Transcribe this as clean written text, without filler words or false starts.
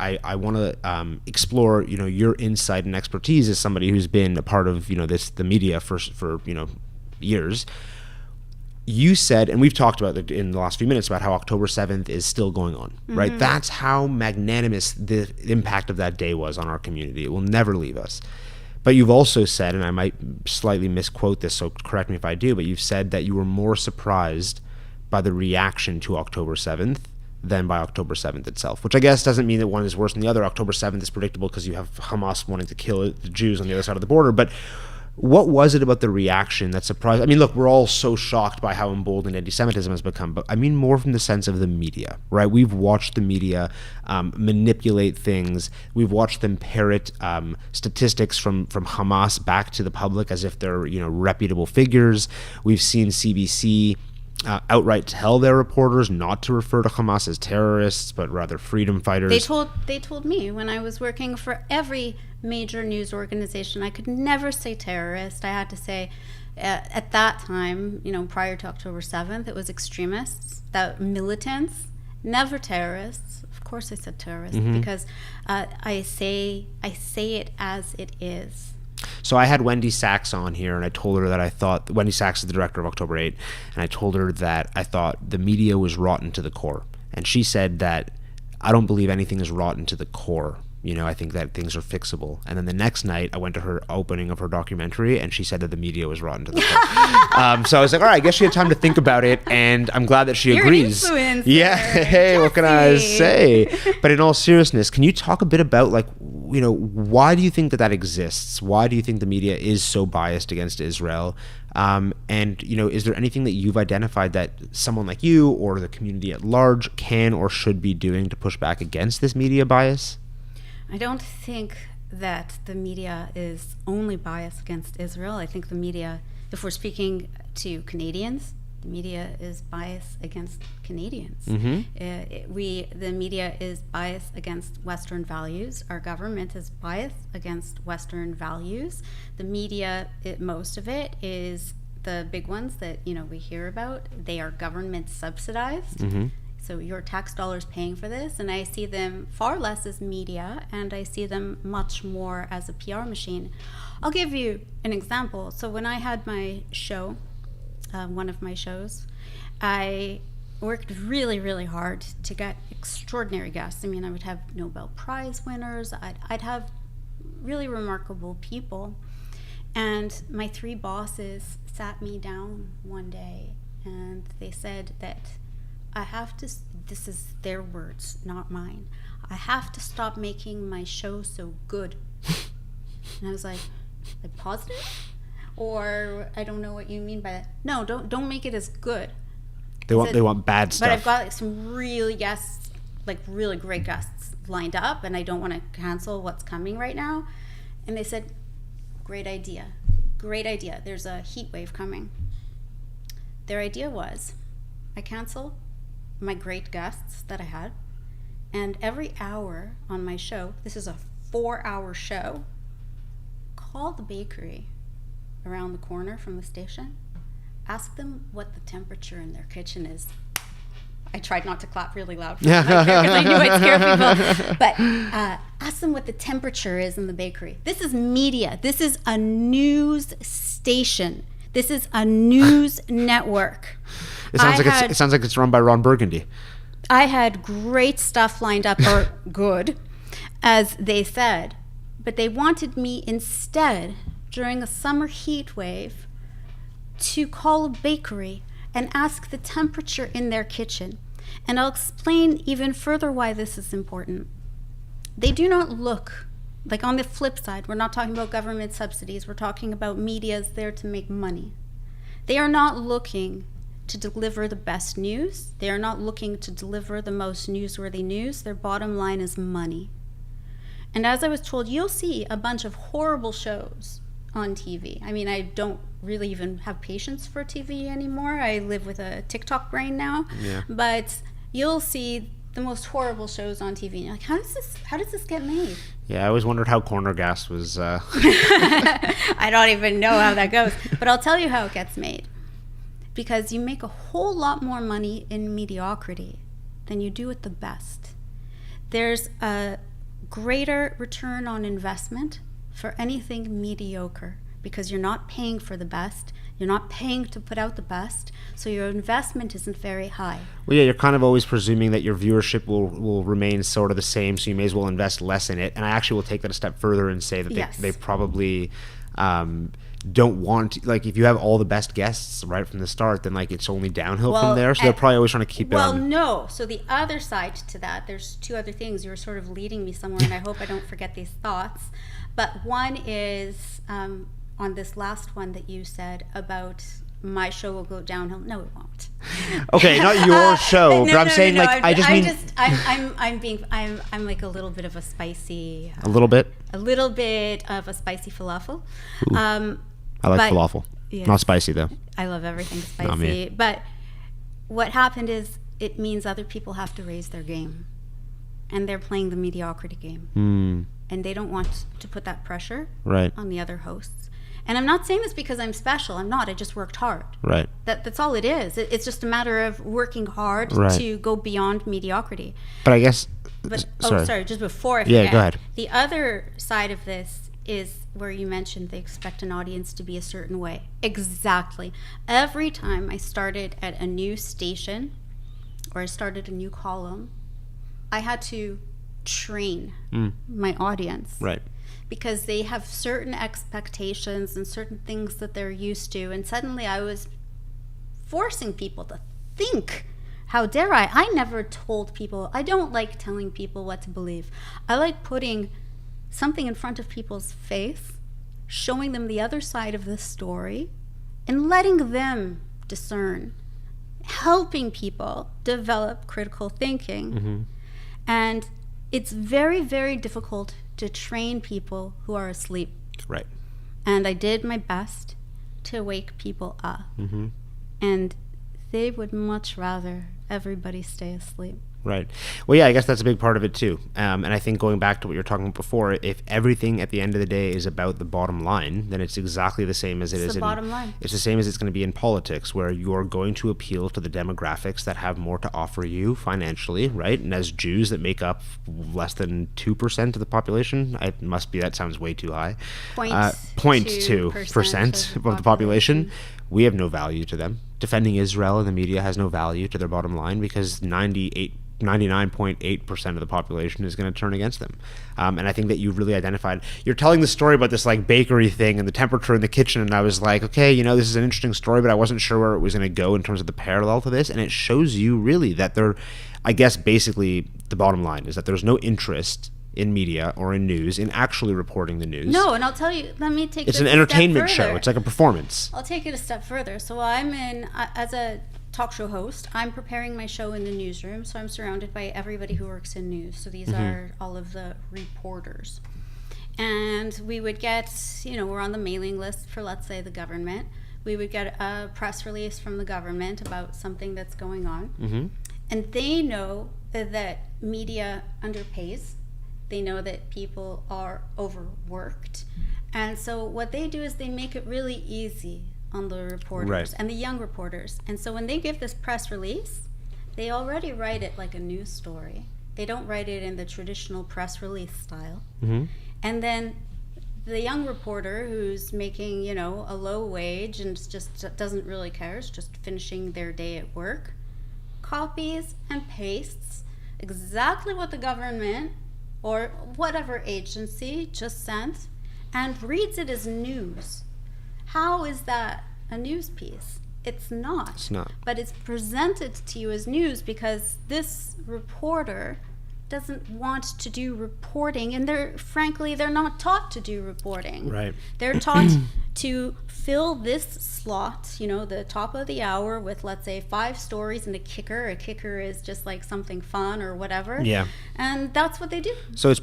I want to explore, your insight and expertise as somebody who's been a part of, the media for years. You said, and we've talked about it in the last few minutes, about how October 7th is still going on, right? That's how magnanimous the impact of that day was on our community. It will never leave us. But you've also said, and I might slightly misquote this, so correct me if I do, but you've said that you were more surprised by the reaction to October 7th than by October 7th itself, which I guess doesn't mean that one is worse than the other. October 7th is predictable because you have Hamas wanting to kill the Jews on the other side of the border. But what was it about the reaction that surprised? I mean, look, we're all so shocked by how emboldened anti-Semitism has become, but I mean more from the sense of the media, right? We've watched the media manipulate things. We've watched them parrot statistics from Hamas back to the public as if they're, reputable figures. We've seen CBC outright tell their reporters not to refer to Hamas as terrorists, but rather freedom fighters. They told me when I was working for every major news organization, I could never say terrorist. I had to say, at that time, prior to October 7th, it was extremists, that militants, never terrorists. Of course I said terrorists because I say it as it is. So I had Wendy Sachs on here, and I told her that I thought, Wendy Sachs is the director of October 8, and I told her that I thought the media was rotten to the core. And she said that I don't believe anything is rotten to the core. I think that things are fixable. And then the next night, I went to her opening of her documentary, and she said that the media was rotten to the core. So I was like, all right, I guess she had time to think about it, and I'm glad that she agrees. You're an influencer. Yeah, hey, what can I say? But in all seriousness, can you talk a bit about, why do you think that exists? Why do you think the media is so biased against Israel? And, is there anything that you've identified that someone like you or the community at large can or should be doing to push back against this media bias? I don't think that the media is only biased against Israel. I think the media, if we're speaking to Canadians, the media is biased against Canadians. The media is biased against Western values. Our government is biased against Western values. The media, most of it is the big ones that we hear about. They are government subsidized. So your tax dollars paying for this, and I see them far less as media, and I see them much more as a PR machine. I'll give you an example. So when I had my show, one of my shows, I worked really, really hard to get extraordinary guests. I mean, I would have Nobel Prize winners. I'd have really remarkable people. And my 3 bosses sat me down one day, and they said that I have to, this is their words, not mine, I have to stop making my show so good. And I was like positive? Or I don't know what you mean by that. No, don't make it as good. They want bad stuff. But I've got some really guests, really great guests lined up, and I don't want to cancel what's coming right now. And they said, great idea. There's a heat wave coming. Their idea was, I cancel my great guests that I had, and every hour on my show, this is a 4-hour show, call the bakery around the corner from the station, ask them what the temperature in their kitchen is. I tried not to clap really loud for the mic because I knew I'd scare people. But ask them what the temperature is in the bakery. This is media. This is a news station. This is a news network. It sounds like it's run by Ron Burgundy. I had great stuff lined up, or good, as they said, but they wanted me instead, during a summer heat wave, to call a bakery and ask the temperature in their kitchen. And I'll explain even further why this is important. They do not look, on the flip side, we're not talking about government subsidies, we're talking about media's there to make money. They are not looking to deliver the best news. They are not looking to deliver the most newsworthy news. Their bottom line is money. And as I was told, you'll see a bunch of horrible shows on TV. I mean, I don't really even have patience for TV anymore. I live with a TikTok brain now. Yeah. But you'll see the most horrible shows on TV. And you're like, how does this get made? Yeah, I always wondered how Corner Gas was... I don't even know how that goes. But I'll tell you how it gets made. Because you make a whole lot more money in mediocrity than you do at the best. There's a greater return on investment for anything mediocre, because you're not paying for the best, you're not paying to put out the best, so your investment isn't very high. Well, yeah, you're kind of always presuming that your viewership will remain sort of the same, so you may as well invest less in it. And I actually will take that a step further and say that they probably don't want, like, if you have all the best guests right from the start, then like it's only downhill from there. So they're probably always trying to keep it on. Well, no. So the other side to that, there's two other things. You were sort of leading me somewhere, and I hope I don't forget these thoughts. But one is on this last one that you said about my show will go downhill. No, it won't. Okay, not your show, but I'm saying like I'm like a little bit of a spicy. A little bit of a spicy falafel. I like falafel. Yes. Not spicy though. I love everything spicy. But what happened is it means other people have to raise their game, and they're playing the mediocrity game, and they don't want to put that pressure on the other hosts. And I'm not saying this because I'm special. I'm not. I just worked hard. Right. That's all it is. It's just a matter of working hard to go beyond mediocrity. But I guess... sorry. Just before I forget. Yeah, go ahead. The other side of this is where you mentioned they expect an audience to be a certain way. Exactly. Every time I started at a new station or I started a new column, I had to train my audience. Right. Because they have certain expectations and certain things that they're used to. And suddenly I was forcing people to think. How dare I? I never told people. I don't like telling people what to believe. I like putting something in front of people's face, showing them the other side of the story, and letting them discern, helping people develop critical thinking. And it's very, very difficult to train people who are asleep. Right. And I did my best to wake people up. And they would much rather everybody stay asleep. Right. Well, yeah, I guess that's a big part of it too. And I think going back to what you were talking about before, if everything at the end of the day is about the bottom line, then it's exactly the same as it's the bottom line. It's the same as it's going to be in politics, where you're going to appeal to the demographics that have more to offer you financially, right? And as Jews that make up less than 2% of the population, that sounds way too high. 0.2% of the population. We have no value to them. Defending Israel in the media has no value to their bottom line because 99.8% of the population is going to turn against them. And I think that you really identified, you're telling the story about this like bakery thing and the temperature in the kitchen, and I was like, okay, this is an interesting story, but I wasn't sure where it was going to go in terms of the parallel to this. And it shows you really that I guess basically the bottom line is that there's no interest in media or in news in actually reporting the news. No, and I'll tell you, let me take it's an entertainment show. It's like a performance. I'll take it a step further. So I'm as a talk show host, I'm preparing my show in the newsroom, so I'm surrounded by everybody who works in news. So these are all of the reporters. And we would get, we're on the mailing list for, let's say, the government. We would get a press release from the government about something that's going on. And they know that media underpays. They know that people are overworked. And so what they do is they make it really easy on the reporters and the young reporters. And so when they give this press release, they already write it like a news story. They don't write it in the traditional press release style. And then the young reporter who's making, a low wage and just doesn't really care, is just finishing their day at work, copies and pastes exactly what the government or whatever agency just sent and reads it as news. How is that a news piece? It's not. It's not. But it's presented to you as news because this reporter doesn't want to do reporting, and they're not taught to do reporting. Right. They're taught to fill this slot, the top of the hour with, let's say, 5 stories and a kicker. A kicker is just like something fun or whatever. Yeah. And that's what they do. So it's